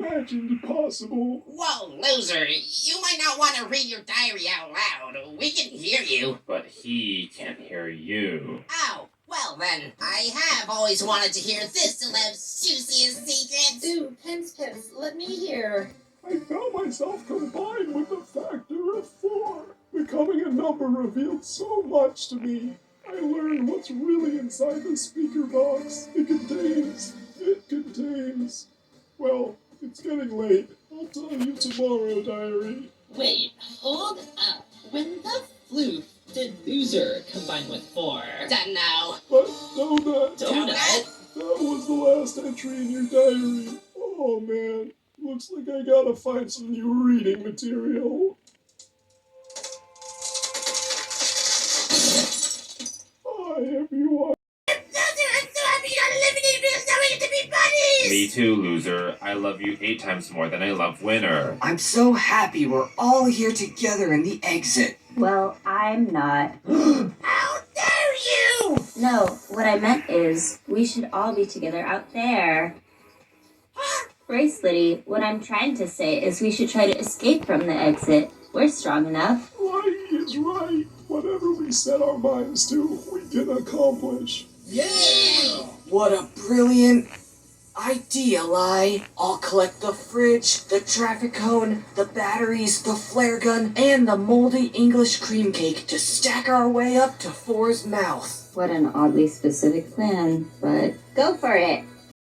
imagined possible. Whoa, loser, you might not want to read your diary out loud. We can hear you. But he can't hear you. Oh, well then, I have always wanted to hear this celeb's juiciest secrets. Ooh, Pips, let me hear. I found myself combined with the factor of 4. Becoming a number revealed so much to me. I learned what's really inside the speaker box. It contains... Well, it's getting late. I'll tell you tomorrow, diary. Wait, hold up. When the floof did loser combine with 4? Dunno. But Donut, Donut? that was the last entry in your diary. Oh man, looks like I gotta find some new reading material. Hi everyone. Me too, loser. I love you 8 times more than I love Winner. I'm so happy we're all here together in the exit. Well, I'm not. How dare you! No, what I meant is, we should all be together out there. Bracelety, what I'm trying to say is we should try to escape from the exit. We're strong enough. Right is right. Whatever we set our minds to, we can accomplish. Yeah! What a brilliant idea, Lai. I'll collect the fridge, the traffic cone, the batteries, the flare gun, and the moldy English cream cake to stack our way up to 4's mouth. What an oddly specific plan, but go for it.